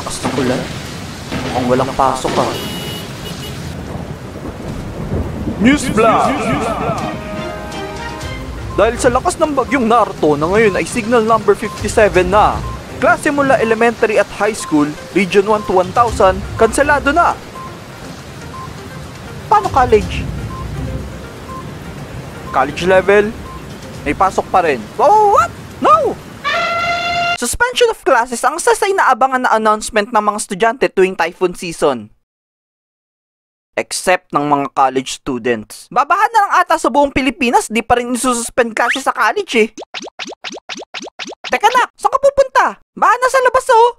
Lakas ng ulan. Mukhang walang pasok ah. News Flash! Dahil sa lakas ng bagyong Narto na ngayon ay signal number 57 na. Klase mula elementary at high school, region 1 to 1000, kanselado na. Paano college? College level? May pasok pa rin. Oh, what? No! Suspension of classes ang sasay na abangan na announcement ng mga estudyante tuwing typhoon season. Except ng mga college students. Babahan na lang ata sa buong Pilipinas, di pa rin isususpend kasi sa college eh. Teka na, saan ka pupunta? Bahan na sa labas oh.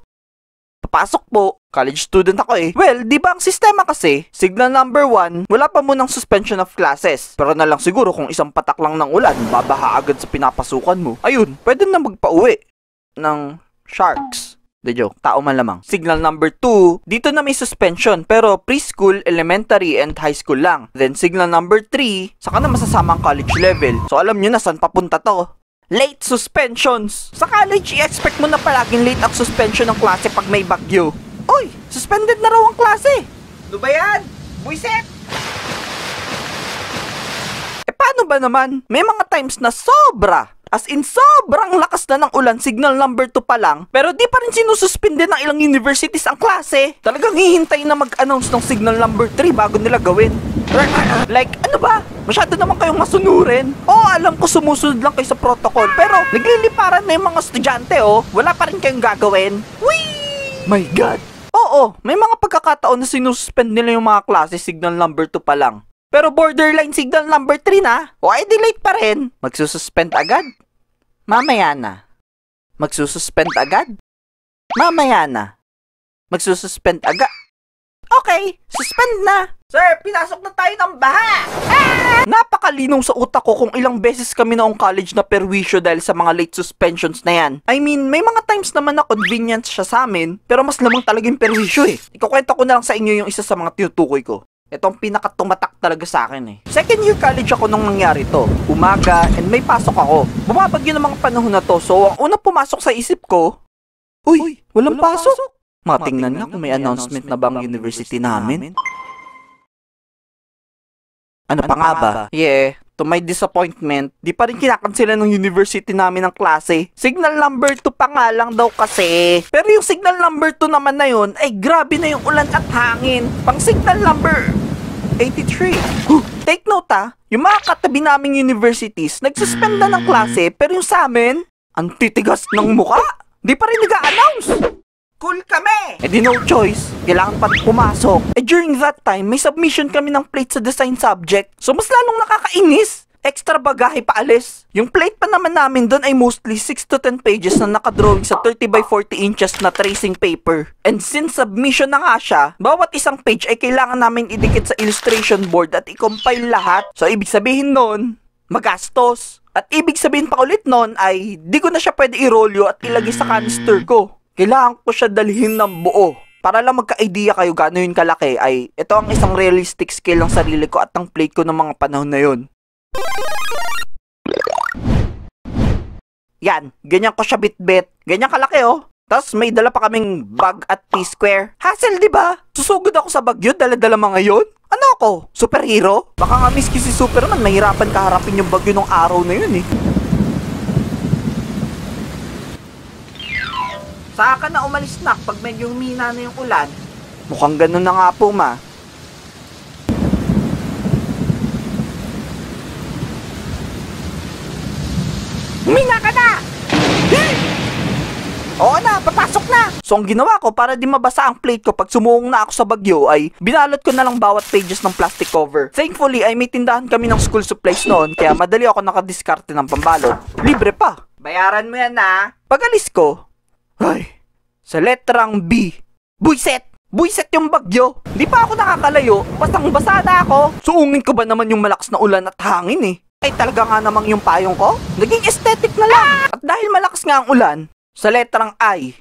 Papasok po, college student ako eh. Well, di ba ang sistema kasi, signal number 1, wala pa munang suspension of classes. Pero na lang siguro kung isang patak lang ng ulan, babaha agad sa pinapasukan mo. Ayun, pwede na magpauwi ng sharks. The joke, tao man lamang. Signal number 2, dito na may suspension pero preschool, elementary, and high school lang. Then signal number 3, saka na masasama ang college level. So alam nyo na saan papunta to. Late suspensions. Sa college, i-expect mo na palaging late ang suspension ng klase pag may bagyo. Uy, suspended na raw ang klase. Ano ba yan? Buiset! Paano ba naman? May mga times na sobra. As in, sobrang lakas na ng ulan, signal number 2 pa lang, pero di pa rin sinususpinde ng ilang universities ang klase. Talagang hihintay na mag-announce ng signal number 3 bago nila gawin. Like, ano ba? Masyado naman kayong masunurin. Oo, alam ko sumusunod lang kayo sa protocol, pero nagliliparan na yung mga estudyante, oh. Wala pa rin kayong gagawin. Whee! My God! Oo, may mga pagkakataon na sinususpend nila yung mga klase, signal number 2 pa lang. Pero borderline signal number 3 na, o ay delete pa rin. Magsususpend agad? Mamaya na. Magsususpend agad? Mamaya na. Magsususpend agad? Okay, suspend na. Sir, pinasok na tayo ng baha. Napakalinong sa utak ko kung ilang beses kami noong college na perwisyo dahil sa mga late suspensions na yan. I mean, may mga times naman na convenience siya sa amin, pero mas lamang talagang perwisyo eh. Ikukwento ko na lang sa inyo yung isa sa mga tinutukoy ko. Ito ang pinakatumatak talaga sa akin eh. Second year college ako nung nangyari to. Umaga and may pasok ako. Bumabagyo ng mga panahon na to, so ang unang pumasok sa isip ko, uy, walang pasok. Matingnan nga kung may announcement na bang university namin. Ano pa nga ba? Yeah, to my disappointment, di pa rin kinakansela ng university namin ng klase. Signal number 2 pa nga lang daw kasi. Pero yung signal number 2 naman na yun, ay grabe na yung ulan at hangin. Pang signal number 83. Take note ah, yung mga katabi naming universities, nagsuspend na ng klase, pero yung sa amin, ang titigas ng muka. Di pa rin nag-a-announce. Cool kami! Eh di no choice, kailangan pa pumasok. Eh during that time, may submission kami ng plate sa design subject. So mas lalong nakakainis. Extra bagahe pa alis. Yung plate pa naman namin doon ay mostly 6 to 10 pages na nakadrawing sa 30 by 40 inches na tracing paper. And since submission na nga siya, bawat isang page ay kailangan namin idikit sa illustration board at i-compile lahat. So ibig sabihin nun, magastos. At ibig sabihin pa ulit nun ay di ko na siya pwede i-rolyo at ilagay sa canister ko. Kailangan ko siya dalhin ng buo. Para lang magka-idea kayo gaano yun kalaki ay ito ang isang realistic scale ng sarili ko at ng plate ko ng mga panahon na yun. Yan, ganyan ko siya bit-bit. Ganyan kalaki oh. Tapos may dala pa kaming bag at P-square. Hassle diba? Susugod ako sa bagyo, dala-dala mga yun. Ano ako? Superhero? Baka nga miski si Superman, mahirapan kaharapin yung bagyo ng araw na yun eh. Saka na umalis na pag medyo humina na yung ulan. Mukhang ganun na nga po ma. Humina ka na! Oo na, papasok na! So ang ginawa ko para di mabasa ang plate ko pag sumuong na ako sa bagyo ay binalot ko na lang bawat pages ng plastic cover. Thankfully ay may tindahan kami ng school supplies noon kaya madali ako nakadiskarte ng pambalot. Libre pa! Bayaran mo yan na! Pag-alis ko, ay, sa letrang B. Buiset! Buiset yung bagyo! Di pa ako nakakalayo, basang-basa na ako. Suungin ko ba naman yung malakas na ulan at hangin eh? Ay talaga nga namang yung payong ko, naging aesthetic na lang. At dahil malakas nga ang ulan, sa letrang I,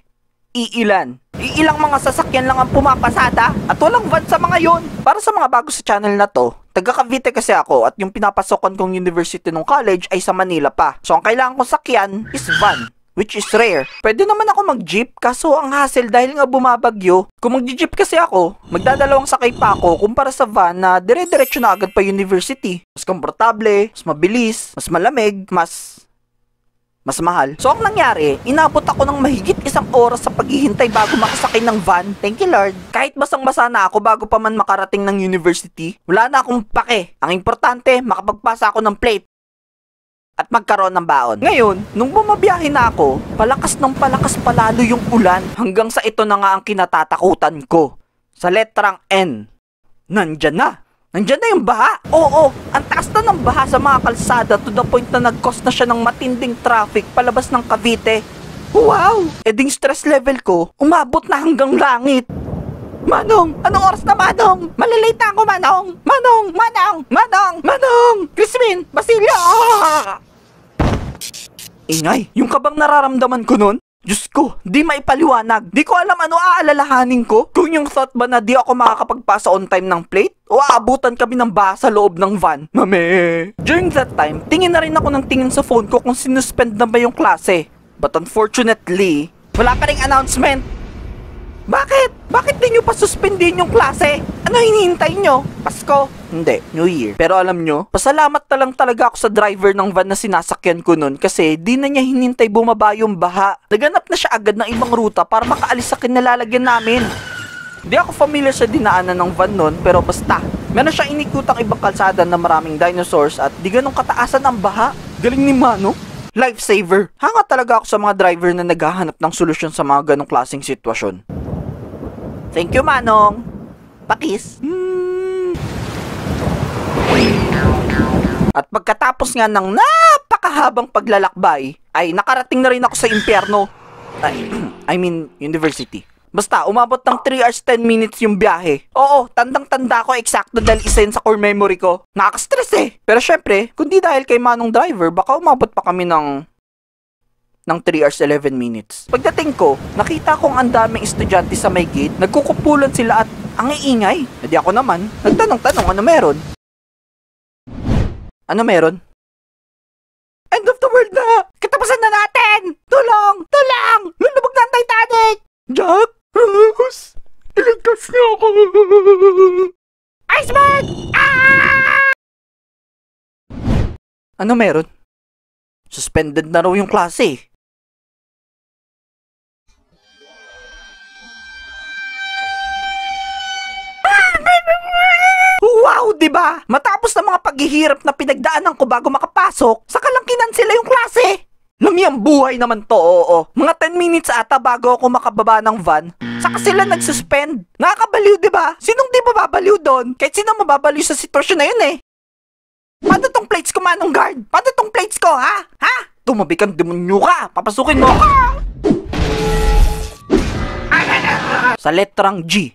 iilan. Iilang mga sasakyan lang ang pumapasada at walang van sa mga yon. Para sa mga bago sa channel na to, taga Cavite kasi ako at yung pinapasokan kong university ng college ay sa Manila pa. So ang kailangan kong sakyan is van. which is rare. Pwede naman ako mag-jeep, kaso ang hassle dahil nga bumabagyo. Kung mag-jeep kasi ako, magdadalawang sakay pa ako kumpara sa van na dire-diretso na agad pa university. Mas komportable, mas mabilis, mas malamig, mas mahal. So ang nangyari, inabot ako ng mahigit 1 oras sa paghihintay bago makasakay ng van. Thank you Lord. Kahit basang-basa na ako bago pa man makarating ng university, wala na akong pake. Ang importante, makapagpasa ako ng plate at magkaroon ng baon. Ngayon, nung bumabiyahe na ako, palakas ng palakas palalo yung ulan hanggang sa ito na nga ang kinatatakutan ko. Sa letrang N, nandyan na. Nandyan na yung baha. Oo, ang taas na ng baha sa mga kalsada to the point na nag-cause na siya ng matinding traffic palabas ng Cavite. Wow! Eding stress level ko, umabot na hanggang langit. Manong! Anong oras na, Manong? Malilate na ako, Manong! Manong! Manong! Manong! Manong! Crispin! Basilio! Ingay, yung kabang nararamdaman ko nun? Diyos ko, di maipaliwanag. Di ko alam ano aalalahanin ko. Kung yung thought ba na di ako makakapagpasa on time ng plate? O aabutan kami ng baha sa loob ng van? Mame! During that time, tingin na rin ako ng tingin sa phone ko kung sinuspend na ba yung klase. But unfortunately, wala pa ring announcement. Bakit? Bakit di nyo pa suspendin yung klase? Ano hinihintay nyo? Pasko? Hindi, New Year. Pero alam nyo, pasalamat na lang talaga ako sa driver ng van na sinasakyan ko nun kasi di na niya hinintay bumaba yung baha. Naganap na siya agad ng ibang ruta para makaalis sa kinalalagyan namin. Di ako familiar sa dinaanan ng van nun, pero basta. Meron siyang inikutang ibang kalsada na maraming dinosaurs at di ganong kataasan ang baha. Galing ni Mano. Lifesaver. Hanga talaga ako sa mga driver na naghahanap ng solusyon sa mga ganong klaseng sitwasyon. Thank you, Manong. Pakis. At pagkatapos nga ng napakahabang paglalakbay, ay nakarating na rin ako sa impyerno. I mean, university. Basta, umabot ng 3 hours 10 minutes yung biyahe. Oo, tandang-tanda ko eksakto dahil isa yun sa core memory ko. Nakaka-stress eh. Pero syempre, kung di dahil kay Manong driver, baka umabot pa kami ng 3 hours 11 minutes. Pagdating ko, nakita kong ang daming estudyante sa may gate, nagkukupulan sila at ang iingay. Hindi ako naman, nagtanong-tanong ano meron. Ano meron? End of the world na! Katapusan na natin! Tulong! Tulong! Lulubog na ang Titanic! Jack? Rose? Iligtas niyo ako! Iceberg! Ah! Ano meron? Suspended na raw yung klase. Wow, diba? Matapos na mga paghihirap na pinagdaanan ko bago makapasok, saka lang kinansela yung klase. Lumiyang buhay naman to, oo. Mga 10 minutes ata bago ako makababa ng van, saka sila nagsuspend. Nakakabaliw, diba? Sinong di mababaliw doon? Kahit sino mababaliw sa sitwasyon na yun eh. Paano tong plates ko, Manong Guard? Paano tong plates ko, ha? Ha? Tumabi kang demonyo ka! Papasukin mo ako! Sa letrang G.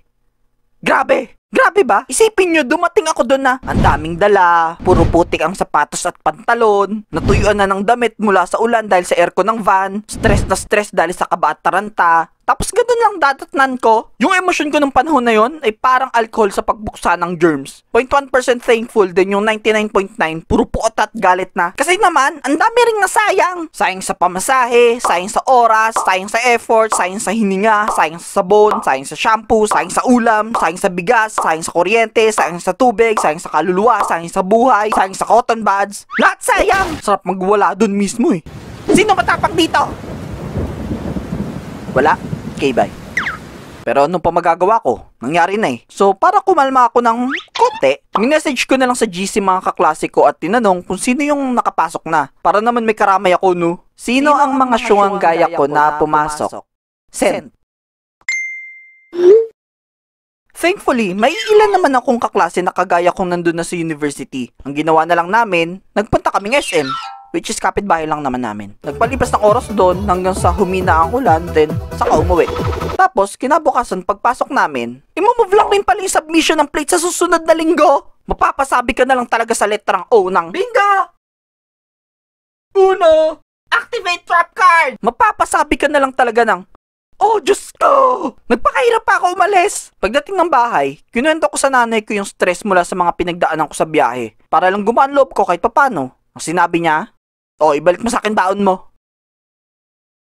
Grabe! Grabe ba? Isipin nyo, dumating ako doon na ang daming dala, puro putik ang sapatos at pantalon, natuyuan na ng damit mula sa ulan dahil sa aircon ng van, stress na stress dahil sa kaba at taranta. Tapos ganun lang dadatnan ko. Yung emosyon ko ng panahon na yon ay parang alcohol sa pagbuksa ng germs. 0.1% thankful din yung 99.9 puro puot at galit na. Kasi naman, ang dami ring nasayang. Sayang sa pamasahe, sayang sa oras, sayang sa effort, sayang sa hininga, sayang sa sabon, sayang sa shampoo, sayang sa ulam, sayang sa bigas, sayang sa kuryente, sayang sa tubig, sayang sa kaluluwa, sayang sa buhay, sayang sa cotton buds. Lahat sayang! Sarap magwala dun mismo eh. Sino matapang dito? Wala. Okay, bye. Pero ano pa magagawa ko? Nangyari na eh. So, para kumalma ako ng konti, minessage ko na lang sa GC mga kaklase ko at tinanong kung sino yung nakapasok na. Para naman may karamay ako, no? Sino ang mga syungang gaya ko na pumasok? Send. Thankfully, may ilan naman akong kaklase na kagaya kong nandun na sa university. Ang ginawa na lang namin, nagpunta kaming SM. Which is kapitbahay lang naman namin. Nagpalipas ng oras doon hanggang sa humina ang ulan, then saka umuwi. Tapos, kinabukasan pagpasok namin, imumove lang rin pala yung submission ng plate sa susunod na linggo. Mapapasabi ka na lang talaga sa letrang O ng Bingo! Uno! Activate trap card! Mapapasabi ka na lang talaga ng Oh, Diyos ko! Nagpakahirap pa ako umalis. Pagdating ng bahay, kinuwento ko sa nanay ko yung stress mula sa mga pinagdaanan ko sa biyahe. Para lang gumaan loob ko kahit papano. Ang sinabi niya, ibalik mo sa akin baon mo.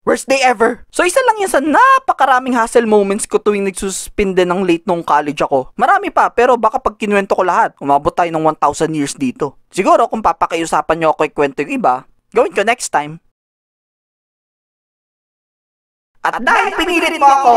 Worst day ever. So isa lang yan sa napakaraming hassle moments ko tuwing nagsuspinde ng late nung college ako. Marami pa, pero baka pag kinuwento ko lahat, umabot tayo ng 1,000 years dito. Siguro kung papakiusapan nyo ako ikwento yung iba, gawin ko next time. At dahil pinilit mo ako,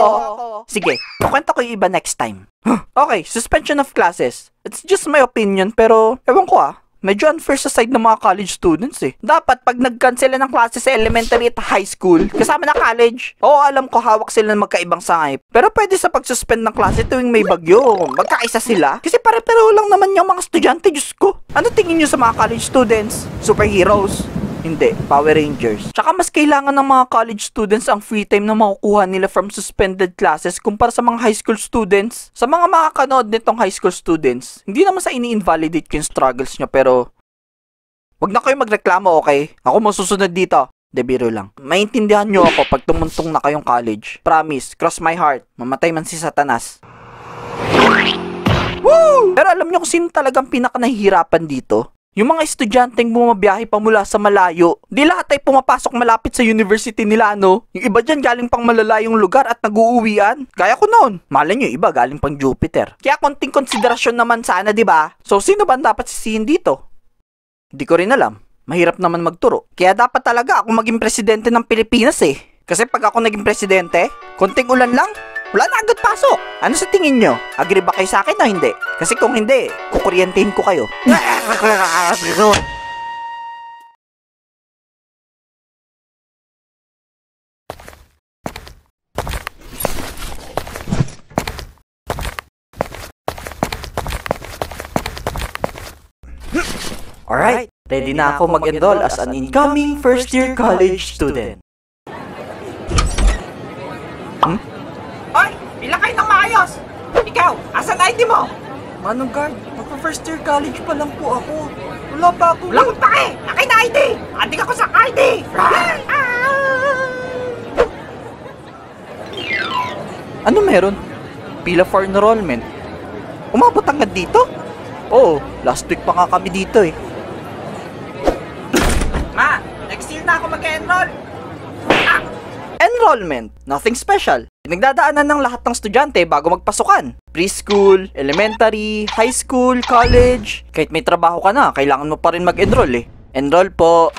sige, kukwento ko yung iba next time. Okay, suspension of classes. It's just my opinion, pero ewan ko medyo unfair sa side ng mga college students eh. Dapat pag nag-cancel ng klase sa elementary at high school, kasama na college. Oo, alam ko hawak sila ng magkaibang sangay. Pero pwede sa pag-suspend ng klase tuwing may bagyo. Magkaisa sila. Kasi pare-pareho lang naman yung mga estudyante, Diyos ko. Ano tingin nyo sa mga college students? Superheroes? Hindi, Power Rangers. Tsaka mas kailangan ng mga college students ang free time na makukuha nila from suspended classes kumpara sa mga high school students. Sa mga makakanood nitong high school students, hindi naman sa ini-invalidate ko yung struggles nyo, pero wag na kayo magreklamo, okay? Ako masusunod dito. De, biro lang. Maintindihan nyo ako pag tumuntong na kayong college. Promise, cross my heart, mamatay man si Satanas. Woo! Pero alam nyo kung sino talagang pinaka-nahihirapan dito? Yung mga estudyanteng bumabiyahe pa mula sa malayo. Di lahat ay pumapasok malapit sa university nila, no? Yung iba dyan galing pang malalayong lugar at nag-uuwian. Gaya ko noon. Malay nyo, iba galing pang Jupiter. Kaya konting konsiderasyon naman sana, di ba? So, sino ba dapat sisihin dito? Hindi ko rin alam. Mahirap naman magturo. Kaya dapat talaga ako maging presidente ng Pilipinas eh. Kasi pag ako naging presidente, konting ulan lang, wala na agad pasok. Ano sa tingin nyo? Agree ba kayo sa akin o hindi? Kasi kung hindi, kukuryentehin ko kayo. Alright, ready na ako mag-enroll as an incoming first-year college student. Hoy! Bilang kayo ng maayos! Ikaw, asan ID mo? Manong guard, magpa-first year college pa lang po ako. Wala pa ako. Wala akong pake! Akin na ID! Adik ako sa ID! Ano meron? Pila for enrollment. Umabot agad dito? Oo, last week pa nga kami dito eh. Ma, next year na ako mag-enroll. Enrollment, nothing special. Pinagdadaanan ng lahat ng estudyante bago magpasukan. Preschool, elementary, high school, college. Kahit may trabaho ka na, kailangan mo pa rin mag-enroll eh. Enroll po.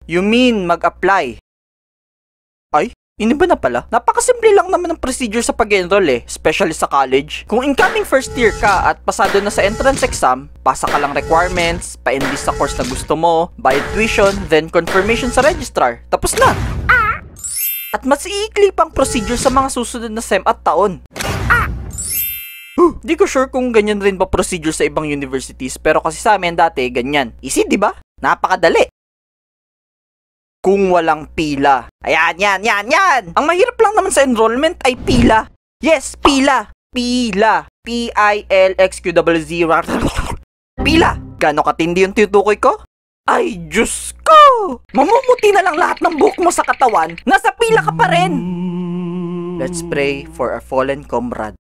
You mean mag-apply? Ay, iniba na pala. Napakasimple lang naman ang procedure sa pag-enroll eh, especially sa college. Kung incoming first year ka at pasado na sa entrance exam, pasa ka lang requirements, pa-enlist sa course na gusto mo, bayad tuition, then confirmation sa registrar. Tapos na! At mas iikli pang procedure sa mga susunod na SEM at taon. Di ko sure kung ganyan rin ba procedure sa ibang universities, pero kasi sa amin dati, ganyan. Easy, di ba? Napakadali. Kung walang pila. Ayan, yan. Ang mahirap lang naman sa enrollment ay pila. Yes, pila. Pila. P-I-L-X-Q-Z. Pila. Gano'ng katindi yung tinutukoy ko? Ay, Diyos ko! Mamumuti na lang lahat ng buhok mo sa katawan, nasa pila ka pa rin! Let's pray for our fallen comrade.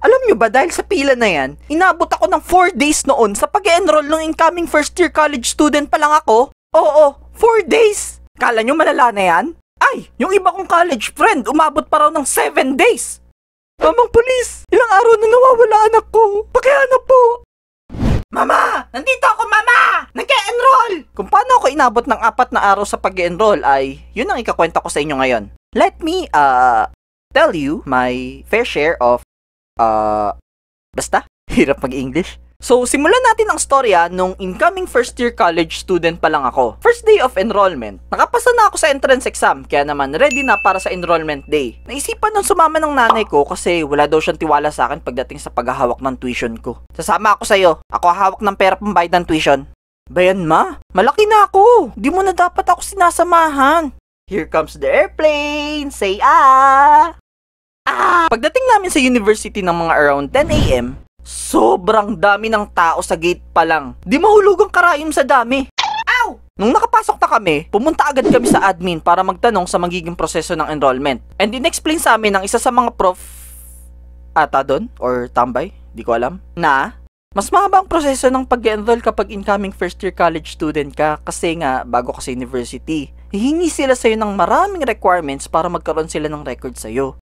Alam nyo ba, dahil sa pila na yan, inabot ako ng 4 days noon sa pag-enroll ng incoming first year college student pa lang ako? Oo, 4 days! Kala nyo malala na yan? Ay, yung iba kong college friend, umabot pa raw ng 7 days! Mamang pulis, ilang araw na nawawala anak ko. Pakihanap po! Mama! Nandito ako, Mama! Nag-e-enroll! Kung paano ako inabot ng 4 na araw sa pag-e-enroll ay, yun ang ikakwenta ko sa inyo ngayon. Let me, tell you my fair share of, basta, hirap mag-English. So, simulan natin ang storya nung incoming first year college student pa lang ako. First day of enrollment. Nakapasa na ako sa entrance exam, kaya naman ready na para sa enrollment day. Naisipan nung sumama ng nanay ko kasi wala daw siyang tiwala sa akin pagdating sa paghahawak ng tuition ko. Sasama ako sa'yo. Ako hawak ng pera pambayad ng tuition. Bayan ma, malaki na ako. Di mo na dapat ako sinasamahan. Here comes the airplane. Say ah! Ah! Pagdating namin sa university ng mga around 10 AM, sobrang dami ng tao sa gate pa lang. Di mahulog ang karayom sa dami. Ow! Nung nakapasok na kami, pumunta agad kami sa admin para magtanong sa magiging proseso ng enrollment. And in-explain sa amin ng isa sa mga prof ata doon, or tambay, di ko alam, na Mas mahaba ang proseso ng pag-enroll kapag incoming first year college student ka kasi nga bago ka sa university. Hihingi sila sa'yo ng maraming requirements para magkaroon sila ng record sa'yo.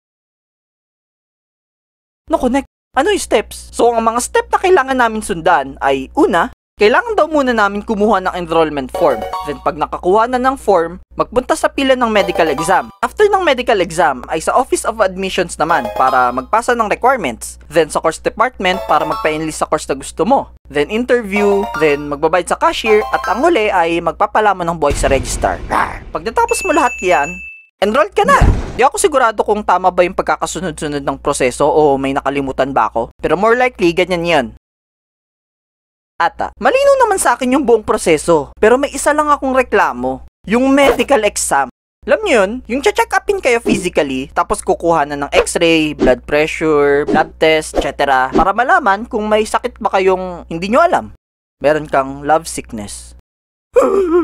No, connect. Ano yung steps? So, ang mga step na kailangan namin sundan ay, una, kailangan daw muna namin kumuha ng enrollment form. Then, pag nakakuha na ng form, magpunta sa pila ng medical exam. After ng medical exam, ay sa Office of Admissions naman para magpasa ng requirements. Then, sa course department para magpa-enlist sa course na gusto mo. Then, interview. Then, magbabayad sa cashier. At ang huli ay magpapalaman ng buhay sa registrar. Pag natapos mo lahat yan, enrolled ka na! Di ako sigurado kung tama ba yung pagkakasunod-sunod ng proseso o may nakalimutan ba ako. Pero more likely, ganyan yan. Ata, malinaw naman sa akin yung buong proseso. Pero may isa lang akong reklamo. Yung medical exam. Alam nyo yun? Yung check upin kayo physically, tapos kukuha na ng x-ray, blood pressure, blood test, etc. Para malaman kung may sakit ba kayong hindi nyo alam. Meron kang love sickness.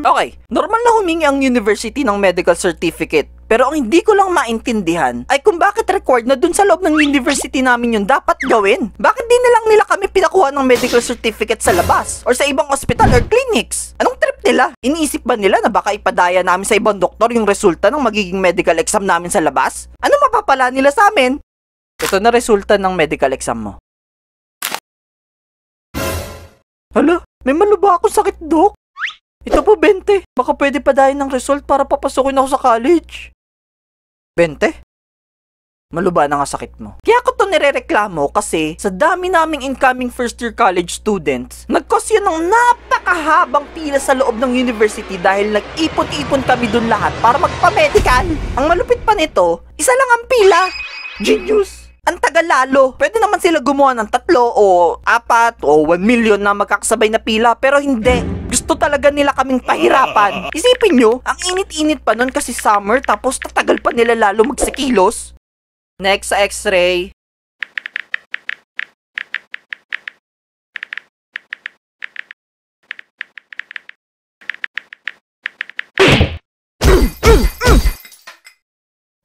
Okay, normal na humingi ang university ng medical certificate. Pero ang hindi ko lang maintindihan ay kung bakit required na dun sa loob ng university namin yun dapat gawin. Bakit di na lang nila kami pinakuha ng medical certificate sa labas or sa ibang hospital or clinics? Anong trip nila? Iniisip ba nila na baka ipadaya namin sa ibang doktor yung resulta ng magiging medical exam namin sa labas? Ano mapapala nila sa amin? Ito na resulta ng medical exam mo. Hala, may maluba akong sakit, Dok. Ito po, 20. Baka pwede padayin ng result para papasukin ako sa college. 20? Maluba na nga sakit mo. Kaya ko to nirereklamo kasi sa dami naming incoming first year college students, nag-cause yun ng napakahabang pila sa loob ng university dahil nag-ipon-ipon kami dun lahat para magpa-medical. Ang malupit pa nito, isa lang ang pila. Genius! Ang tagal lalo. Pwede naman sila gumawa ng 3 o 4 o 1 million na magkakasabay na pila pero hindi. Gusto talaga nila kaming pahirapan. Isipin nyo, ang init-init pa nun kasi summer tapos tatagal pa nila lalo magsikilos. Next sa x-ray.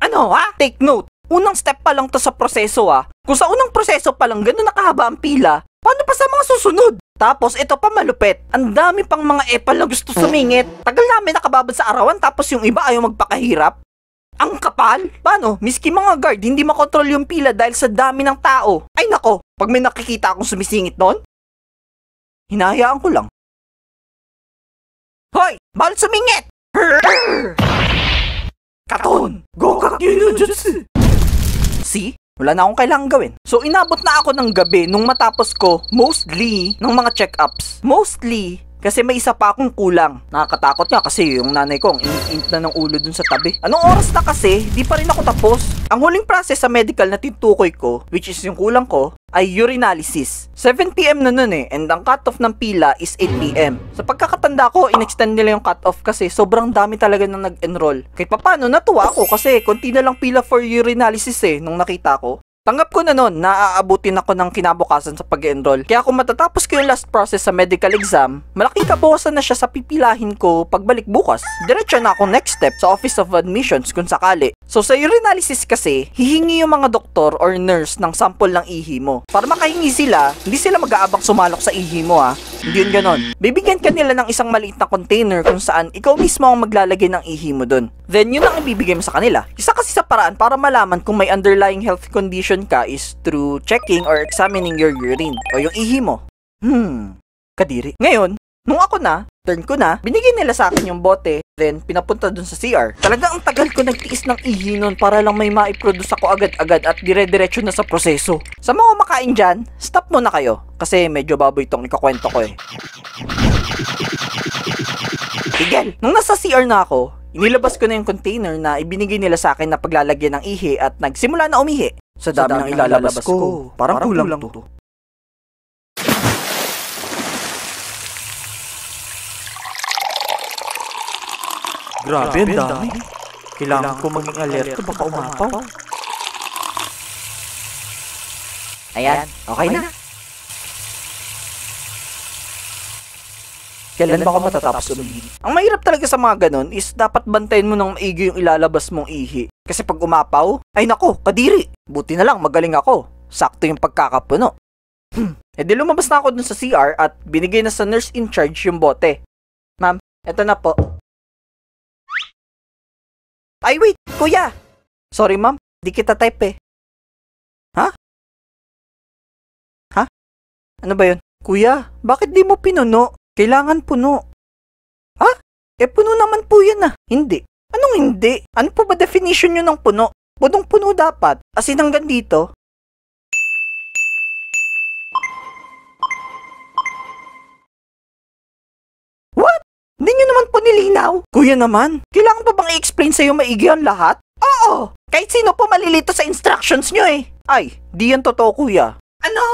Ano ha? Take note. Unang step pa lang to sa proseso ha. Kung sa unang proseso pa lang gano'n nakahaba ang pila, paano pa sa mga susunod? Tapos ito pa malupit. Ang dami pang mga epal na gusto sumingit. Tagal namin nakababad sa arawan tapos yung iba ayaw magpakahirap. Ang kapal? Paano? Miski mga guard, hindi makontrol yung pila dahil sa dami ng tao. Ay nako, pag may nakikita akong sumisingit nun, hinahayaan ko lang. Hoy! Bawal sumingit! Katon! Gokak Yunojutsu! See? Wala na akong kailangang gawin. So, inabot na ako ng gabi nung matapos ko, mostly, ng mga check-ups. Mostly, kasi may isa pa akong kulang. Nakakatakot nga kasi yung nanay ko, ang init na ng ulo dun sa tabi. Anong oras na kasi, di pa rin ako tapos. Ang huling process sa medical na tinutukoy ko, which is yung kulang ko, ay urinalysis. 7 PM na nun eh, and ang cutoff ng pila is 8 PM. Sa pagkakatanda ko, in-extend nila yung cutoff kasi sobrang dami talaga nang nag-enroll. Kahit papano, natuwa ako kasi konti na lang pila for urinalysis eh, nung nakita ko. Tanggap ko na nun na aabutin ako ng kinabukasan sa pag-enroll. Kaya kung matatapos ko yung last process sa medical exam, malaking kabawasan na siya sa pipilahin ko pagbalik bukas. Diretso na akong next step sa Office of Admissions kung sakali. So sa urinalysis kasi, hihingi yung mga doktor or nurse ng sample ng ihi mo. Para makahingi sila, hindi sila mag-aabang sumalok sa ihi mo ha. Hindi yun ganon. Bibigyan ka nila ng isang maliit na container kung saan ikaw mismo ang maglalagay ng ihi mo dun. Then yun ang ibibigay mo sa kanila. Isa kasi sa paraan para malaman kung may underlying health condition ka is through checking or examining your urine o yung ihi mo. Kadiri. Ngayon, nung ako na, turn ko na, binigay nila sa akin yung bote, then pinapunta dun sa CR. Talaga ang tagal ko nagtiis ng ihi nun para lang may maiproduce ako agad-agad at dire-diretso na sa proseso. Sa mga makain dyan, stop muna kayo kasi medyo baboy itong ikakwento ko eh. Tigil! Nung nasa CR na ako, inilabas ko na yung container na ibinigay nila sa akin na paglalagyan ng ihi at nagsimula na umihi. Sa dami ng ilalabas ko, parang kulang to. Grabe, ang dami. Kailangan ko maging alerto, baka umapaw. Ayan, okay na. Kailan ba ako matatapos umihi? Ang mahirap talaga sa mga ganun is dapat bantayan mo ng maigi yung ilalabas mong ihi. Kasi pag umapaw, ay nako, kadiri. Buti na lang, magaling ako. Sakto yung pagkakapuno. E di lumabas na ako dun sa CR at binigay na sa nurse in charge yung bote. Ma'am, eto na po. Ay wait, kuya! Sorry ma'am, di kita type eh. Ha? Ha? Ano ba yun? Kuya, bakit di mo pinuno? Kailangan puno. Ha? Eh puno naman po yan ah. Hindi. Anong hindi? Ano po ba definition nyo ng puno? Punong-puno dapat. As in hanggang dito. What? Hindi nyo naman po nilinaw? Kuya naman, kailangan pa bang i-explain sa'yo maigi ang lahat? Oo! Kahit sino po malilito sa instructions nyo eh. Ay, di yan totoo kuya. Ano?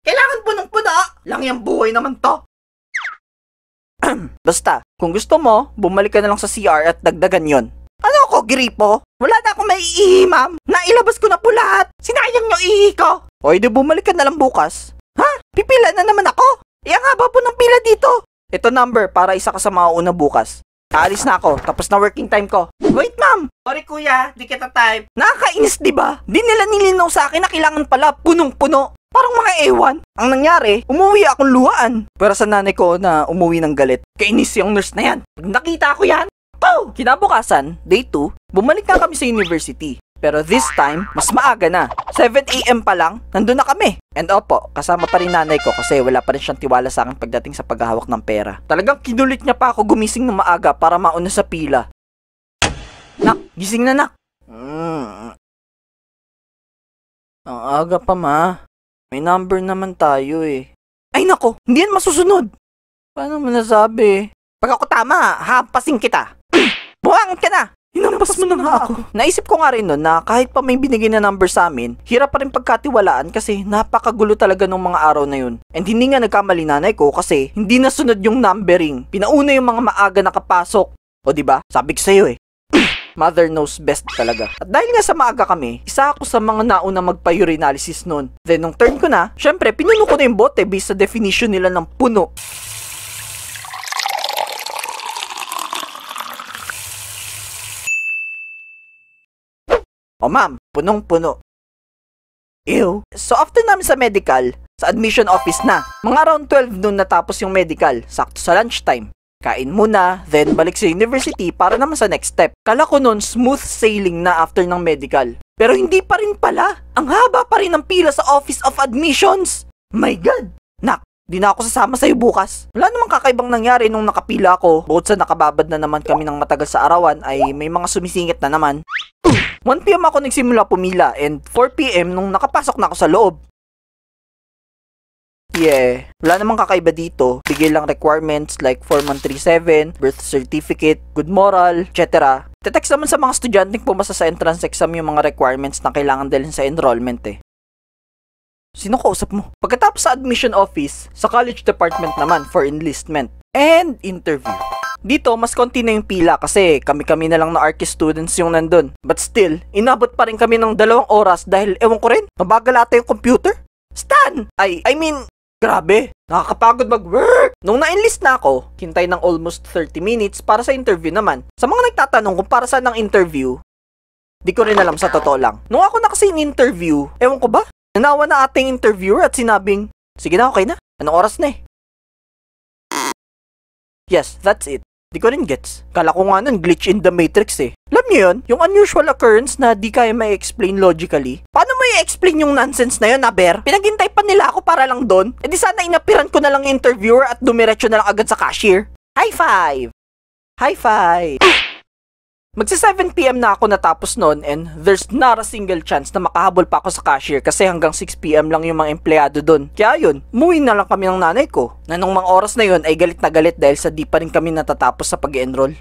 Kailangan punong-puno? Lang yung buhay naman to. Basta, kung gusto mo, bumalik ka na lang sa CR at dagdagan yon. Ano ako, gripo? Wala na akong maiihi, ma'am. Nailabas ko na po lahat. Sinayang nyo ihi ko. O, di bumalik ka na lang bukas. Ha? Pipila na naman ako? Ang haba po ng pila dito. Ito number para isa ka sa mauuna bukas. Aalis na ako, tapos na working time ko. Wait, ma'am. Sorry, kuya. Di kita type. Nakakainis, di ba? Di nila nilinaw sa akin na kailangan pala punong-puno. Parang mga ewan. Ang nangyari, umuwi akong luhaan. Pero sa nanay ko na umuwi ng galit. Kainis yung nurse na yan. Pag nakita ko yan, pow! Kinabukasan, day 2, bumalik na kami sa university. Pero this time, mas maaga na. 7 AM pa lang, nandun na kami. And opo, kasama pa rin nanay ko kasi wala pa rin siyang tiwala sa akin pagdating sa paghahawak ng pera. Talagang kinulit niya pa ako gumising ng maaga para mauna sa pila. Nak, gising na nak. Ang aga pa ma. May number naman tayo eh. Ay nako, hindi yan masusunod. Paano mo nasabi? Pag ako tama, hampasin kita. Buhangit ka na. Hinampas mo na nga ako. Naisip ko nga rin nun na kahit pa may binigay na number sa amin, hirap pa rin pagkatiwalaan kasi napakagulo talaga nung mga araw na yun. And hindi nga nagkamali nanay ko kasi hindi nasunod yung numbering. Pinauna yung mga maaga nakapasok. O diba? Sabi ko sa'yo eh. Mother knows best talaga. At dahil nga sa maaga kami, isa ako sa mga nauna magpa-urinalysis nun. Then nung turn ko na, syempre pinuno ko na yung bote based sa definition nila ng puno. O ma'am, punong-puno. Ew. So after namin sa medical, sa admission office na. Mga around 12 noon natapos yung medical, sakto sa lunchtime. Kain muna, then balik sa university para naman sa next step. Kala ko nun smooth sailing na after ng medical. Pero hindi pa rin pala. Ang haba pa rin ng pila sa Office of Admissions. My God! Nak, di na ako sasama sa'yo bukas. Wala namang kakaibang nangyari nung nakapila ako. Bukod sa nakababad na naman kami ng matagal sa arawan ay may mga sumisingit na naman. 1 PM ako nagsimula pumila and 4 PM nung nakapasok na ako sa loob. Yeah, wala namang kakaiba dito. Bigay lang requirements like Form 137, birth certificate, good moral, etc. Tetext naman sa mga estudyanteng pumasa sa entrance exam yung mga requirements na kailangan dalhin sa enrollment eh. Sino kausap mo? Pagkatapos sa admission office, sa college department naman for enlistment and interview. Dito, mas konti na yung pila kasi kami-kami na lang na ARCE students yung nandun. But still, inabot pa rin kami ng 2 oras dahil ewan ko rin, mabagal ata yung computer. Stan! Grabe, nakakapagod mag-work. Nung na-enlist na ako, hintay ng almost 30 minutes para sa interview naman. Sa mga nagtatanong kung para saan ang interview, di ko rin alam sa totoo lang. Nung ako na kasi in-interview, ewan ko ba? Nanawa na ating interviewer at sinabing, sige na, okay na. Anong oras na eh? Yes, that's it. Di ko rin gets. Kala ko nga nun glitch in the matrix eh. Alam niyo yun? Yung unusual occurrence na di kaya may explain logically. Paano mo i-explain yung nonsense na yun, Aber? Pinaghintay pa nila ako para lang doon. E di sana inapiran ko na lang yung interviewer at dumiretso na lang agad sa cashier. High five! High five! Magsa 7 PM na ako natapos noon and there's not a single chance na makahabol pa ako sa cashier kasi hanggang 6 PM lang yung mga empleyado doon. Kaya yun, umuwi na lang kami ng nanay ko na nung mga oras na yun ay galit na galit dahil sa di pa rin kami natatapos sa pag-enroll.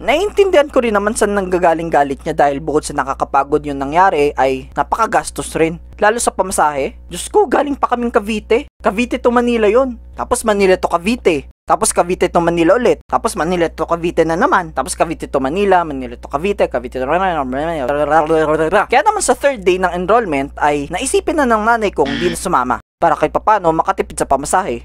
Naiintindihan ko rin naman saan nanggagaling galit niya dahil bukod sa nakakapagod yung nangyari ay napakagastos rin. Lalo sa pamasahe. Diyos ko, galing pa kaming Cavite. Cavite to Manila yon. Tapos Manila to Cavite. Tapos Cavite to Manila ulit. Tapos Manila to Cavite na naman. Tapos Cavite to Manila, Manila to Cavite, Cavite to Manila. Kaya naman sa 3rd day ng enrollment ay naisipin na ng nanay kong di na sumama para kahit papano makatipid sa pamasahe.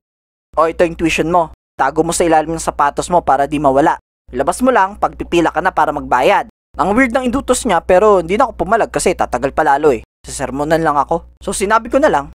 O ito yung tuition mo. Tago mo sa ilalim ng sapatos mo para di mawala. Labas mo lang pag pipila ka na para magbayad. Ang weird ng indutos niya pero hindi na ako pumalag kasi tatagal pa lalo eh. Sasermonan lang ako. So sinabi ko na lang,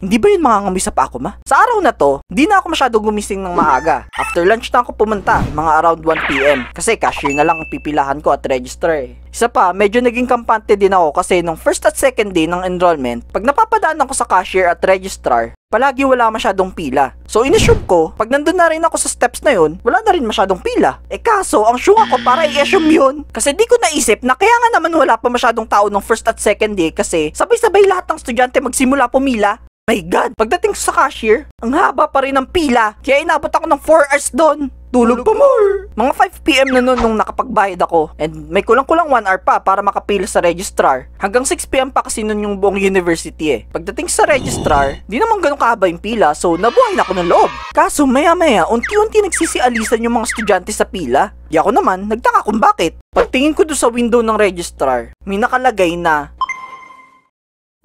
Hindi ba yun mangangamoy sa paa ko, ma? Sa araw na to, di na ako masyado gumising ng maaga. After lunch na ako pumunta, mga around 1 PM. Kasi cashier na lang ang pipilahan ko at register eh. Isa pa, medyo naging kampante din ako kasi nung first at second day ng enrollment, pag napapadaan ako sa cashier at registrar, palagi wala masyadong pila. So inassume ko, pag nandun na rin ako sa steps na yun, wala na rin masyadong pila. Kaso, ang syunga ko para i-assume yun. Kasi di ko naisip na kaya nga naman wala pa masyadong tao nung first at second day kasi sabay-sabay lahat ng estudyante magsimula pumila. My God, pagdating sa cashier, ang haba pa rin ng pila. Kaya inabot ako ng 4 hours doon. Tulog pa more. Mga 5 PM na noon nung nakapagbayad ako. And may kulang-kulang 1 hour pa para makapila sa registrar. Hanggang 6 PM pa kasi noon yung buong university eh. Pagdating sa registrar, di naman ganun kahaba yung pila so nabuhay na ako ng loob. Kaso maya-maya, unti-unti nagsisialisan yung mga estudyante sa pila. Di ako naman, nagtaka kung bakit. Pagtingin ko doon sa window ng registrar, may nakalagay na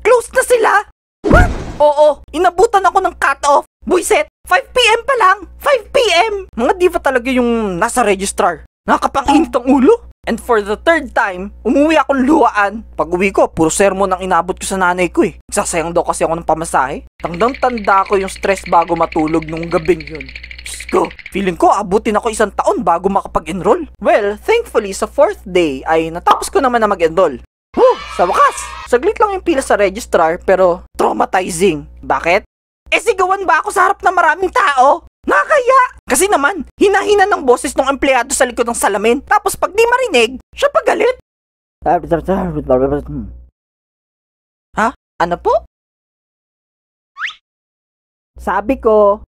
closed na sila! What? Oo, inabutan ako ng cut-off. Buiset, 5 PM pa lang! 5 PM! Mga diva talaga yung nasa registrar. Nakakapanginit ang ulo. And for the third time, umuwi akong luwaan. Pag uwi ko, puro sermon ang inabot ko sa nanay ko eh. Sasayang daw kasi ako ng pamasahe. Tandang-tanda ko yung stress bago matulog nung gabing yun. Diyos ko, feeling ko abutin ako 1 taon bago makapag-enroll. Well, thankfully sa 4th day ay natapos ko naman na mag-enroll. Sa wakas, saglit lang yung pila sa registrar pero traumatizing. Bakit? Sigawan ba ako sa harap ng maraming tao? Nakakaya! Kasi naman, hina-hina ng boses ng empleyado sa likod ng salamin. Tapos pag di marinig, siya pagalit. Ha? Ano po? Sabi ko...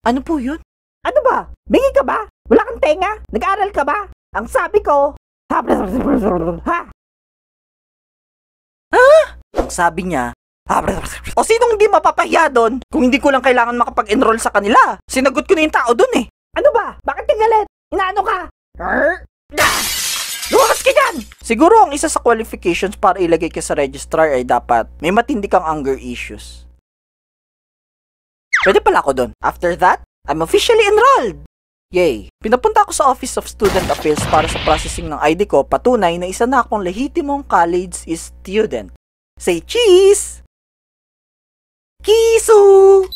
ano po yun? Ano ba? Bingi ka ba? Wala kang tenga? Nag-aaral ka ba? Ang sabi ko... Ha? Ang sabi niya... O sinong hindi mapapahiya doon? Kung hindi ko lang kailangan makapag-enroll sa kanila. Sinagot ko na yung tao doon eh. Ano ba? Bakit ka galit? Inaano ka? Lumakas ka dyan! Siguro ang isa sa qualifications para ilagay ka sa registrar ay dapat may matindi kang anger issues. Pwede pala ako doon. After that, I'm officially enrolled! Yay! Pinapunta ako sa Office of Student Affairs para sa processing ng ID ko patunay na isa na akong lehitimong college student. Say cheese! Kisu!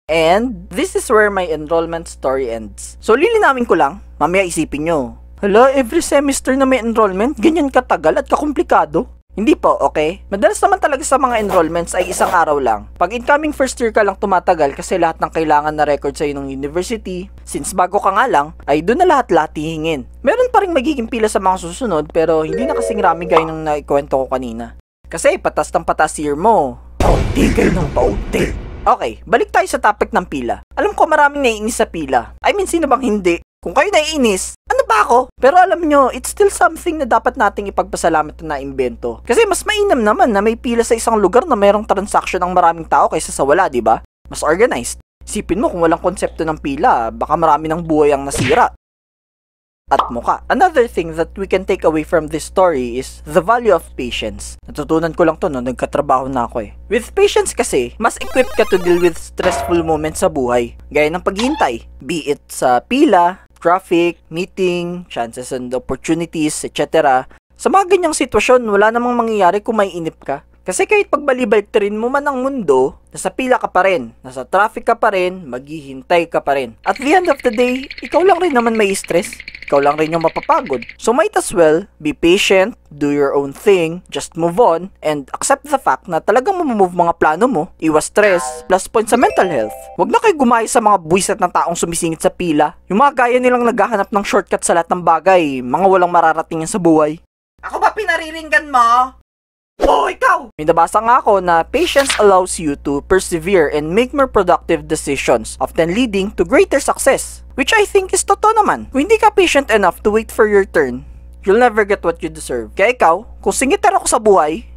And this is where my enrollment story ends. So lilinawin ko lang, mamaya isipin nyo. Hala, every semester na may enrollment, ganyan katagal at kakomplikado. Hindi po, okay? Madalas naman talaga sa mga enrollments ay isang araw lang. Pag incoming first year ka lang tumatagal kasi lahat ng kailangan na record sa'yo ng university, since bago ka nga lang, ay doon na lahat-lahat hihingin. Meron pa rin magiging pila sa mga susunod pero hindi na kasing rami gaya ng naikwento ko kanina. Kasi patas ng patas year mo. Paunti kayo ng paunti. Okay, balik tayo sa topic ng pila. Alam ko maraming naiinis sa pila. I mean, sino bang hindi? Kung kayo naiinis, ano ba ako? Pero alam nyo, it's still something na dapat nating ipagpasalamat na naimbento. Kasi mas mainam naman na may pila sa isang lugar na mayroong transaction ng maraming tao kaysa sa wala, di ba? Mas organized. Isipin mo kung walang konsepto ng pila, baka marami ng buhay ang nasira. At muka. Another thing that we can take away from this story is the value of patience. Natutunan ko lang to nung nagkatrabaho na ako eh. With patience kasi, mas equipped ka to deal with stressful moments sa buhay. Gaya ng paghihintay. Be it sa pila, traffic, meeting, chances and opportunities, etc. Sa mga ganyang sitwasyon, wala namang mangyayari kung may inip ka. Kasi kahit pagbalibalik-tirin mo man ang mundo, nasa pila ka pa rin, nasa traffic ka pa rin, maghihintay ka pa rin. At the end of the day, ikaw lang rin naman may stress. Ikaw lang rin yung mapapagod. So might as well, be patient, do your own thing, just move on, and accept the fact na talagang mamamove mga plano mo, iwas stress, plus point sa mental health. Huwag na kayo gumaya sa mga buwiset ng taong sumisingit sa pila. Yung mga gaya nilang naghahanap ng shortcut sa lahat ng bagay, mga walang mararating sa buhay. Ako ba pinariringgan mo? Oh, ikaw! May nabasa nga ako na patience allows you to persevere and make more productive decisions, often leading to greater success. Which I think is totoo naman. Kung hindi ka patient enough to wait for your turn, you'll never get what you deserve. Kaya ikaw, kung singiter ako sa buhay,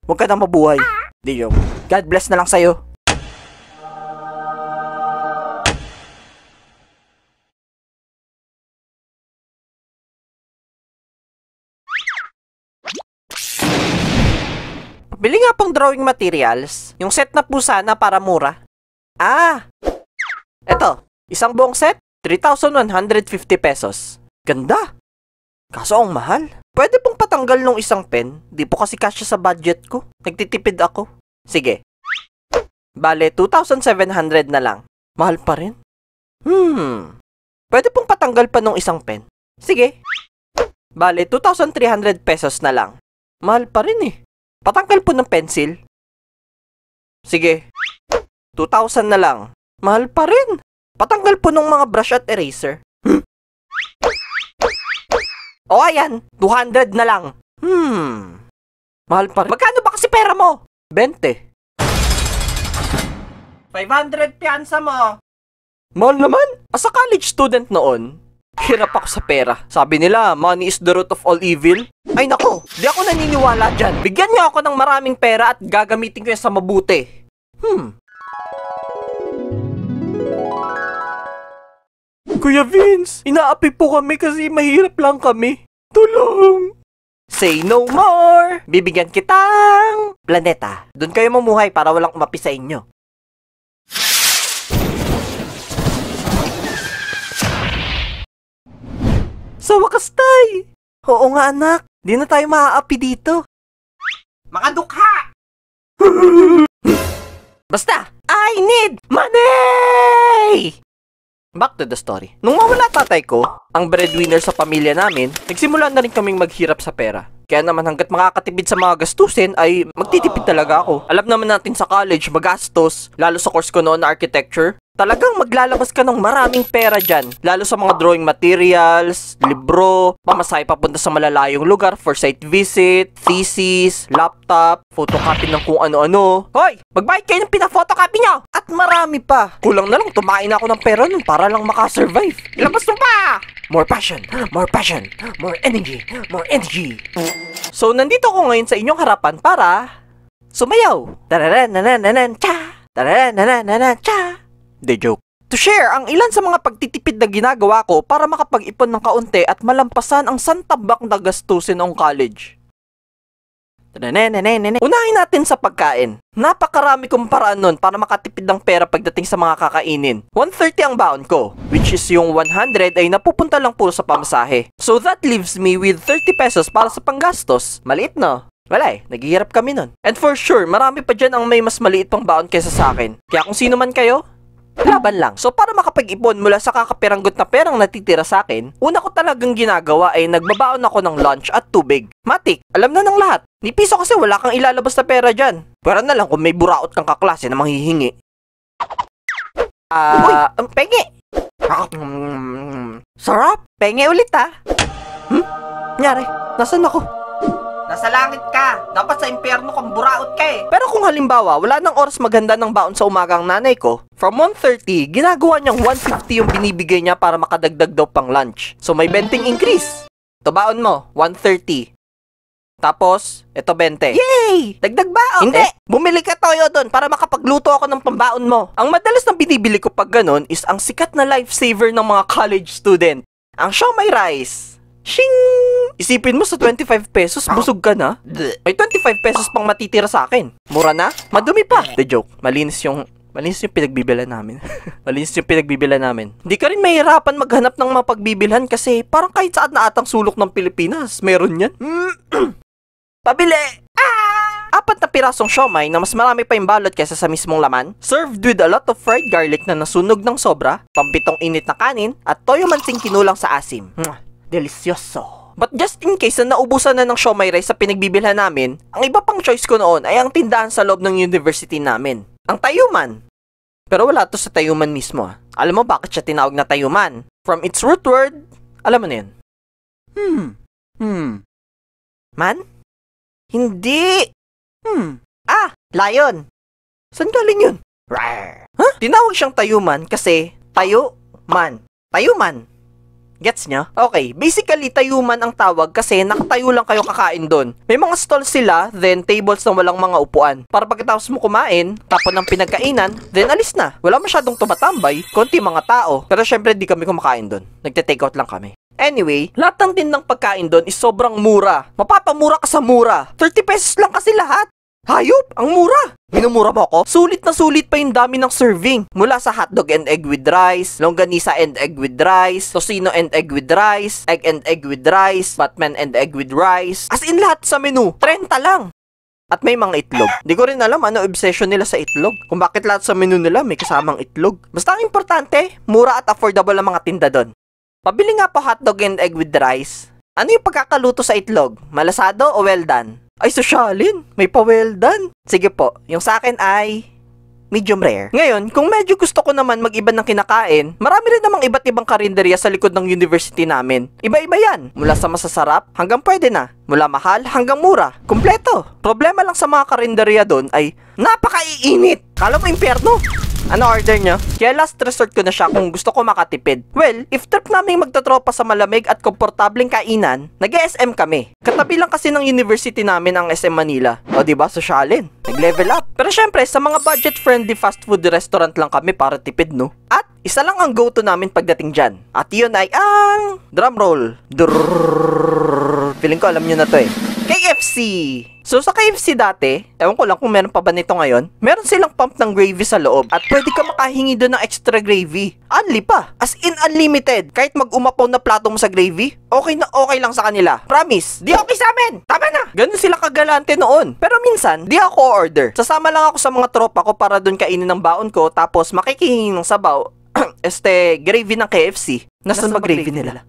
huwag ka nang mabuhay. Di joke. God bless na lang sa'yo. Bili nga pong drawing materials, yung set na po sana para mura. Eto, isang buong set, 3,150 pesos. Ganda. Kaso ang mahal. Pwede pong patanggal nung isang pen. Di po kasi kasya sa budget ko. Nagtitipid ako. Sige. Bale, 2,700 na lang. Mahal pa rin. Pwede pong patanggal pa nung isang pen. Sige. Bale, 2,300 pesos na lang. Mahal pa rin eh. Patanggal po ng pencil. Sige. 2,000 na lang. Mahal pa rin. Patanggal po ng mga brush at eraser. O ayan, 200 na lang. Mahal pa rin. Magkano ba kasi pera mo? 20. 500 piyansa mo. Mahal naman. As a college student noon, hirap ako sa pera. Sabi nila, money is the root of all evil. Ay nako, di ako naniniwala dyan. Bigyan niyo ako ng maraming pera at gagamitin ko yan sa mabuti. Kuya Vince, inaapi po kami kasi mahirap lang kami. Tulong! Say no more! Bibigyan kitang planeta. Doon kayo mamuhay para walang umapi sa inyo. Sa wakas, tay! Oo nga, anak. Di na tayo maaapi dito. Mga dukha! Basta, I need money! Back to the story. Nung mawala tatay ko, ang breadwinner sa pamilya namin, nagsimula na rin kaming maghirap sa pera. Kaya naman hanggat makakatipid sa mga gastusin ay magtitipid talaga ako. Alam naman natin sa college, magastos, lalo sa course ko noon na architecture. Talagang maglalabas ka ng maraming pera dyan. Lalo sa mga drawing materials, libro, pamasahe papunta sa malalayong lugar for site visit, thesis, laptop, photocopy ng kung ano-ano. Hoy! Magbayad kayo ng pina-photocopy nyo! At marami pa. Kulang na lang, tumain ako ng pera nun para lang makasurvive. Ilabas mo pa! More passion, more passion, more energy, more energy. So, nandito ako ngayon sa inyong harapan para sumayaw. Tararananan cha! Tararananan cha! The joke. To share ang ilan sa mga pagtitipid na ginagawa ko para makapag-ipon ng kaunti at malampasan ang santabak na gastusin ng college. Unahin natin sa pagkain. Napakarami kong paraan nun para makatipid ng pera pagdating sa mga kakainin. 130 ang baon ko, which is yung 100 ay napupunta lang puro sa pamasahe. So that leaves me with 30 pesos para sa panggastos. Maliit no? Wala eh, naghihirap kami nun. And for sure, marami pa dyan ang may mas maliit pang baon kaysa sa akin. Kaya kung sino man kayo, laban lang. So para makapag-ipon mula sa kakapiranggot na perang natitira sa akin, una ko talagang ginagawa ay nagbabaon ako ng lunch at tubig. Matik, alam na ng lahat. Ni piso kasi wala kang ilalabas na pera dyan. Pera na lang kung may buraot kang kaklase na manghihingi. Penge! Sarap! Penge ulit ha! Nyari, nasan ako? Nasa langit ka. Dapat sa impyerno kang buraot ka eh. Pero kung halimbawa, wala nang oras maganda ng baon sa umaga ang nanay ko, from 1:30, ginagawa niyang 150 yung binibigay niya para makadagdag daw pang lunch. So may 20 increase. Ito baon mo, 130. Tapos, ito 20. Yay! Dagdag baon. Hindi. Bumili ka toyo doon para makapagluto ako ng pambaon mo. Ang madalas na binibili ko pag ganun is ang sikat na lifesaver ng mga college student. Ang siomai rice. Shing! Isipin mo sa 25 pesos, busog ka na. May 25 pesos pang matitira sa akin. Mura na? Madumi pa. The joke. Malinis yung pinagbibilan namin. Malinis yung pinagbibilan namin. Hindi ka rin mahirapan maghanap ng mga pagbibilhan kasi parang kahit saan na atang sulok ng Pilipinas, meron yan. Pabili! 4 na pirasong siomai na mas marami pa yung balot kaysa sa mismong laman, served with a lot of fried garlic na nasunog ng sobra, pampitong init na kanin, at toyo mansing kinulang sa asim. Delicioso. But just in case na naubusan na ng siomai rice sa pinagbibilhan namin, ang iba pang choice ko noon ay ang tindahan sa loob ng university namin. Ang Tayuman. Pero wala to sa Tayuman mismo. Alam mo bakit siya tinawag na Tayuman? From its root word, alam mo na yun. Man? Hindi. Lion. Saan galing yun? Rawr. Tinawag siyang Tayuman kasi tayo-man. Tayuman. Gets nyo? Okay, basically tayuman ang tawag kasi nakatayo lang kayo kakain doon. May mga stalls sila, then tables na walang mga upuan. Para pagkatapos mo kumain, tapon ng pinagkainan, then alis na. Wala masyadong tumatambay, konti mga tao. Pero syempre di kami kumakain doon. Nagte-take out lang kami. Anyway, lahat ng tindang pagkain doon is sobrang mura. Mapapamura ka sa mura. 30 pesos lang kasi lahat. Hayop! Ang mura! Minumura mo ako? Sulit na sulit pa yung dami ng serving. Mula sa hotdog and egg with rice, longganisa and egg with rice, tocino and egg with rice, egg and egg with rice, batman and egg with rice. As in lahat sa menu, 30 lang. At may mga itlog. Di ko rin alam ano obsession nila sa itlog. Kung bakit lahat sa menu nila may kasamang itlog. Basta ang importante, mura at affordable ang mga tinda doon. Pabili nga po hotdog and egg with rice. Ano yung pagkakaluto sa itlog? Malasado o well done? Ay, sosyalin. May pa well done. Sige po, yung sa akin ay medium rare. Ngayon, kung medyo gusto ko naman mag-iba ng kinakain, marami rin namang iba't ibang karinderya sa likod ng university namin. Iba-iba yan. Mula sa masasarap hanggang pwede na. Mula mahal hanggang mura. Kompleto. Problema lang sa mga karinderya doon ay napakaiinit. Kala mo impyerno. Ano order nyo? Kaya last resort ko na siya kung gusto ko makatipid. Well, if trip namin magtatropa sa malamig at komportableng kainan, nag-SM kami. Katabi lang kasi ng university namin ang SM Manila. O diba, sosyalin. Nag-level up. Pero syempre, sa mga budget-friendly fast food restaurant lang kami para tipid, no? At isa lang ang go-to namin pagdating dyan. At yun ay ang drumroll. Feeling ko alam nyo na to eh. KFC! So sa KFC dati, ewan ko lang kung meron pa ba nito ngayon, meron silang pump ng gravy sa loob at pwede ka makahingi doon ng extra gravy. Unli pa! As in unlimited! Kahit mag-umapaw na plato mo sa gravy, okay na okay lang sa kanila. Promise! Di okay sa amin! Tama na! Ganun sila kagalante noon. Pero minsan, di ako order. Sasama lang ako sa mga tropa ko para doon kainin ng baon ko tapos makikihingi ng sabaw, gravy ng KFC. Nasaan ba gravy nila?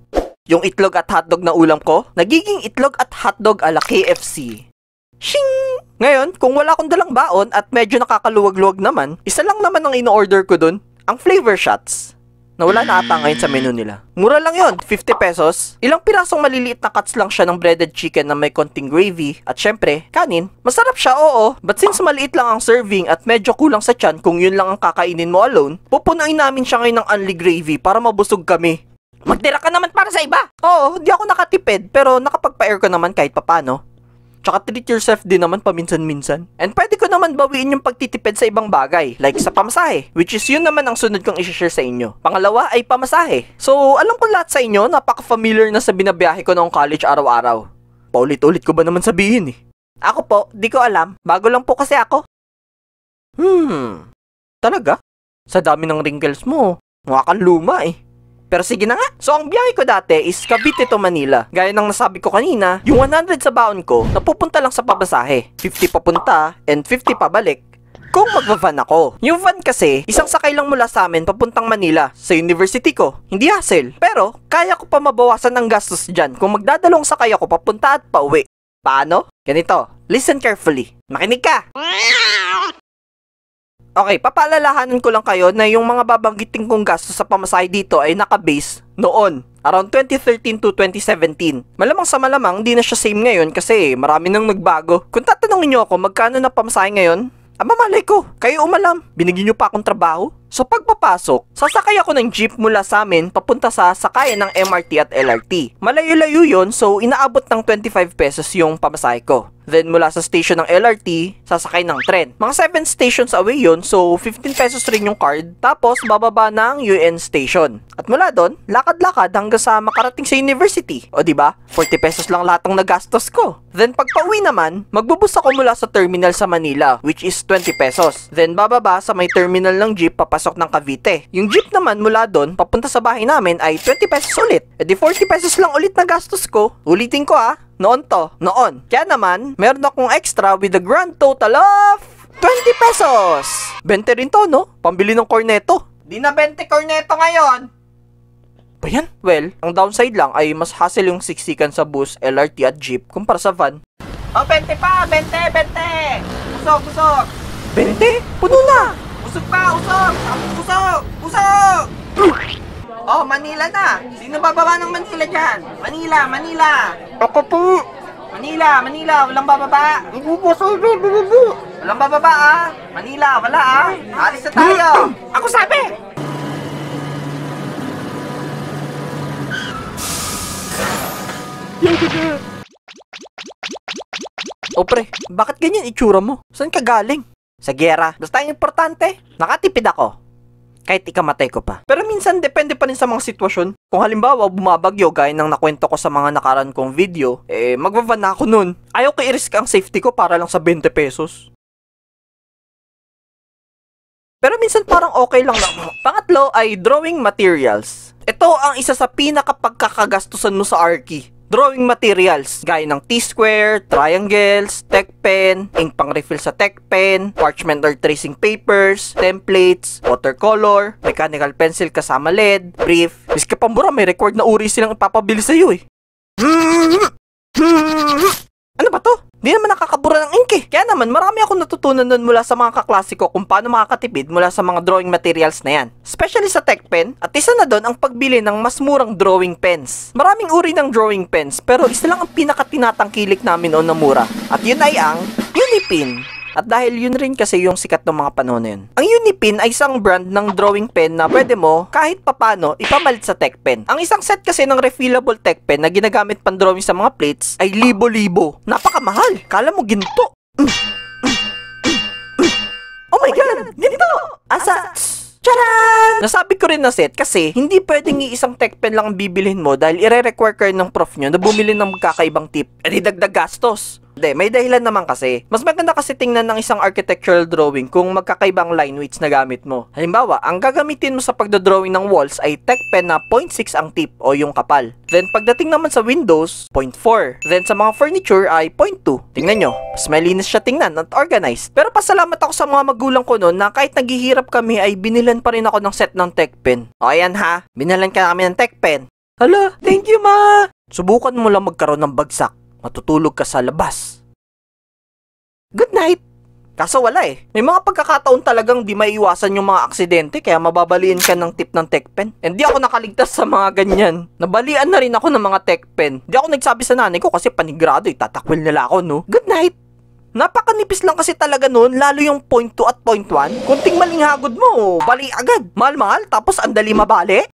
Yung itlog at hotdog na ulam ko, nagiging itlog at hotdog ala KFC. Shing! Ngayon, kung wala akong dalang baon at medyo nakakaluwag-luwag naman, isa lang naman ang in-order ko dun, ang flavor shots. Nawala na ata ngayon sa menu nila. Mura lang yon, 50 pesos. Ilang pirasong maliliit na cuts lang siya ng breaded chicken na may konting gravy at syempre, kanin. Masarap siya, oo. But since maliit lang ang serving at medyo kulang sa tiyan kung yun lang ang kakainin mo alone, pupunuin namin siya ngayon ng only gravy para mabusog kami. Magtira ka naman para sa iba. Oo, di ako nakatipid pero nakapagpa-air ko naman kahit papano. Tsaka treat yourself din naman paminsan-minsan. And pwede ko naman bawiin yung pagtitipid sa ibang bagay, like sa pamasahe, which is yun naman ang sunod kong i-share sa inyo. Pangalawa ay pamasahe. So, alam ko lahat sa inyo, napaka-familiar na sa binabiyahe ko noong college araw-araw. Paulit-ulit ko ba naman sabihin eh? Ako po, di ko alam. Bago lang po kasi ako. Talaga? Sa dami ng wrinkles mo, mukha kang luma eh. Pero sige na nga. So ang biyahe ko dati is Cavite to Manila. Gaya ng nasabi ko kanina, yung 100 sa baon ko, napupunta lang sa pabasahe. 50 papunta and 50 pabalik. Kung magva-van ako. Yung van kasi, isang sakay lang mula sa amin papuntang Manila, sa university ko. Hindi hassle. Pero, kaya ko pa mabawasan ng gastos dyan kung magdadalong sakay ako papunta at pauwi. Paano? Ganito. Listen carefully. Makinig ka! Okay, papaalalahanan ko lang kayo na yung mga babanggitin kong gastos sa pamasahe dito ay nakabase noon, around 2013 to 2017. Malamang sa malamang, di na siya same ngayon kasi marami nang nagbago. Kung tatanungin nyo ako magkano na pamasahe ngayon, malay ko, kayo umalam, binigyan nyo pa akong trabaho. So pagpapasok, sasakay ako ng jeep mula sa amin papunta sa sakayan ng MRT at LRT. Malayo-layo yun, so inaabot ng 25 pesos yung pamasahe ko. Then mula sa station ng LRT, sasakay ng tren. Mga 7 stations away yun, so 15 pesos rin yung card. Tapos bababa ng UN station. At mula doon, lakad-lakad hanggang sa makarating sa university. O diba, 40 pesos lang lahat ng nagastos ko. Then pag pauwi naman, magbubus ako mula sa terminal sa Manila, which is 20 pesos. Then bababa sa may terminal ng jeep papasok ng Cavite. Yung jeep naman mula doon, papunta sa bahay namin ay 20 pesos ulit. E di 40 pesos lang ulit na gastos ko. Ulitin ko noon to, noon. Kaya naman, meron akong extra with a grand total of 20 pesos. 20 rin to, no? Pambili ng corneto. Di na 20 corneto ngayon. Ba yan? Well, ang downside lang ay mas hassle yung siksikan sa bus, LRT at jeep kumpara sa van. 20 pa! 20! 20! Usok! 20? Puno na! Usok pa! Usok! Oh, Manila na! Sino bababa ng Manila dyan? Manila! Ako po! Manila! Walang bababa! Walang bababa Manila, wala Alis na tayo! Ako sabi! O pre, bakit ganyan itsura mo? Saan ka galing? Sa gera. Basta ang importante, nakatipid ako. kahit ikamatay ko pa. Pero minsan, depende pa rin sa mga sitwasyon. Kung halimbawa, bumabagyo gaya ng nakwento ko sa mga nakaraan kong video, magbaban na ako nun. Ayaw ko i-risk ang safety ko para lang sa 20 pesos. Pero minsan parang okay lang na. Pangatlo ay drawing materials. Ito ang isa sa pinakapagkakagastusan mo sa Archie. Drawing materials, gaya ng T-square, triangles, tech pen, ink pang refill sa tech pen, parchment or tracing papers, templates, watercolor, mechanical pencil kasama lead, brief. Miski pambura, may record na uri silang ipapabili sa'yo eh. Ano ba to? Di naman nakakabura ng ink eh. Kaya naman, marami akong natutunan nun mula sa mga kaklasiko kung paano makakatipid mula sa mga drawing materials na yan. Especially sa tech pen, at isa na doon ang pagbili ng mas murang drawing pens. Maraming uri ng drawing pens, pero isa lang ang pinakatinatangkilik namin o na mura. At yun ay ang Unipin. At dahil yun rin kasi yung sikat ng mga panahon na yun. Ang Unipin ay isang brand ng drawing pen na pwede mo kahit papano ipamalit sa tech pen. Ang isang set kasi ng refillable tech pen na ginagamit pang drawing sa mga plates ay libo-libo. Napakamahal. Kala mo ginto. Oh my God! Ginto! Asa? Charan! Nasabi ko rin na set kasi hindi pwedeng isang tech pen lang ang bibilhin mo dahil ire-require kayo ng prof nyo na bumili ng magkakaibang tip. Dagdag gastos. Hindi, may dahilan naman kasi. Mas maganda kasi tingnan ng isang architectural drawing kung magkakaibang line weights na gamit mo. Halimbawa, ang gagamitin mo sa pagdodrawing ng walls ay tech pen na 0.6 ang tip o yung kapal. Then pagdating naman sa windows, 0.4. Then sa mga furniture ay 0.2. Tingnan nyo, mas malinis siya tingnan at organized. Pero pasalamat ako sa mga magulang ko noon na kahit naghihirap kami ay binilan pa rin ako ng set ng tech pen. O ayan ha, binilan ka namin ng tech pen. Hala, thank you ma! Subukan mo lang magkaroon ng bagsak. Matutulog ka sa labas. Good night! Kaso wala eh. May mga pagkakataon talagang di maiiwasan yung mga aksidente kaya mababaliin ka ng tip ng tech pen. And di ako nakaligtas sa mga ganyan. Nabalian na rin ako ng mga tech pen. Di ako nagsabi sa nanay ko kasi panigrado itatakwil nila ako no. Good night! Napakanipis lang kasi talaga noon, lalo yung 0.2 at 0.1. Kunting maling hagod mo, bali agad. Mahal-mahal tapos andali mabali.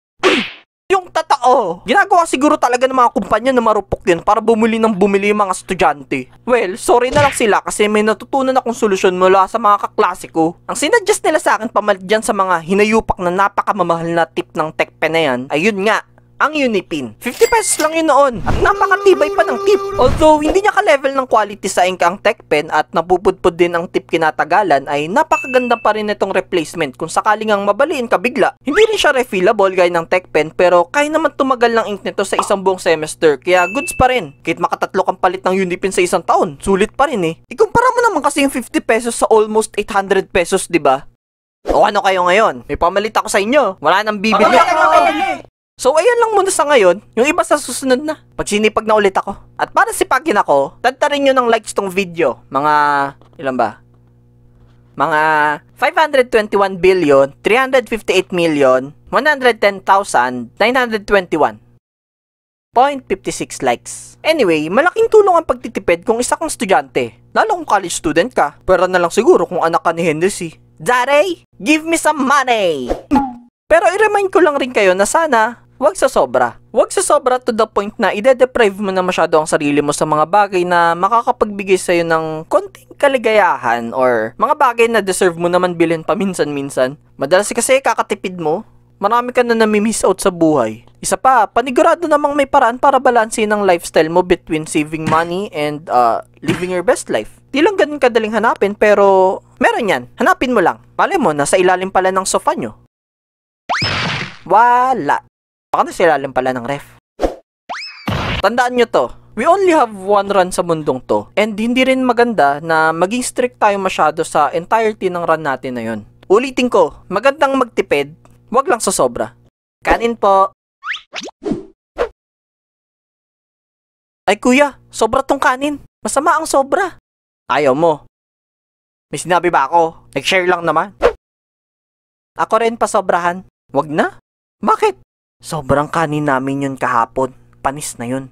Yung totoo. Ginagawa siguro talaga ng mga kumpanya na marupok yun para bumili ng bumili yung mga estudyante. Well, sorry na lang sila kasi may natutunan akong solusyon mula sa mga kaklase ko. Ang sinadjust nila sa akin pamalit dyan sa mga hinayupak na napakamamahal na tip ng tech pen na yan, ayun nga, ang Unipin. 50 pesos lang yun noon at napakatibay pa ng tip. Although hindi niya ka-level ng quality sa ink ang tech pen at napupudpud din ang tip kinatagalan ay napakaganda pa rin itong replacement kung sakaling ang mabaliin ka bigla. Hindi rin siya refillable gaya ng tech pen pero kaya naman tumagal ng ink nito sa isang buong semester kaya goods pa rin. Kahit makatatlo kang palit ng Unipin sa isang taon, sulit pa rin eh. Ikumpara mo naman kasi yung 50 pesos sa almost 800 pesos, di ba? O ano kayo ngayon? May pamalit ako sa inyo. Wala nang bibili. So, ayan lang muna sa ngayon. Yung iba sa susunod na. Pag sinipag na ulit ako. At para sipagin ako, tadtarin nyo ng likes tong video. Mga, ilan ba? Mga 521,358,110,921.56 likes. Anyway, malaking tulong ang pagtitipid kung isa kang estudyante. Lalo kung college student ka. Pwera na lang siguro kung anak ka ni Henderson. Daddy, give me some money! Pero i-remind ko lang rin kayo na sana wag sa sobra. Wag sa sobra to the point na ide-deprive mo na masyado ang sarili mo sa mga bagay na makakapagbigay sa'yo ng konting kaligayahan or mga bagay na deserve mo naman bilhin paminsan-minsan. Madalas kasi kakatipid mo, marami ka na nami-miss out sa buhay. Isa pa, panigurado namang may paraan para balansin ang lifestyle mo between saving money and living your best life. Di lang ganun kadaling hanapin pero meron yan. Hanapin mo lang. Malay mo, nasa ilalim pala ng sofa nyo. Wala. Baka nasa ilalim pala ng ref. Tandaan nyo to. We only have one run sa mundong to. And hindi rin maganda na maging strict tayo masyado sa entirety ng run natin na yun. Ulitin ko, magandang magtipid, wag lang sa sobra. Kanin po. Ay kuya, sobra tong kanin. Masama ang sobra. Ayaw mo. May sinabi ba ako? Nag-share lang naman. Ako rin pasobrahan. Wag na. Bakit? Sobrang kanin namin yun kahapon. Panis na yun.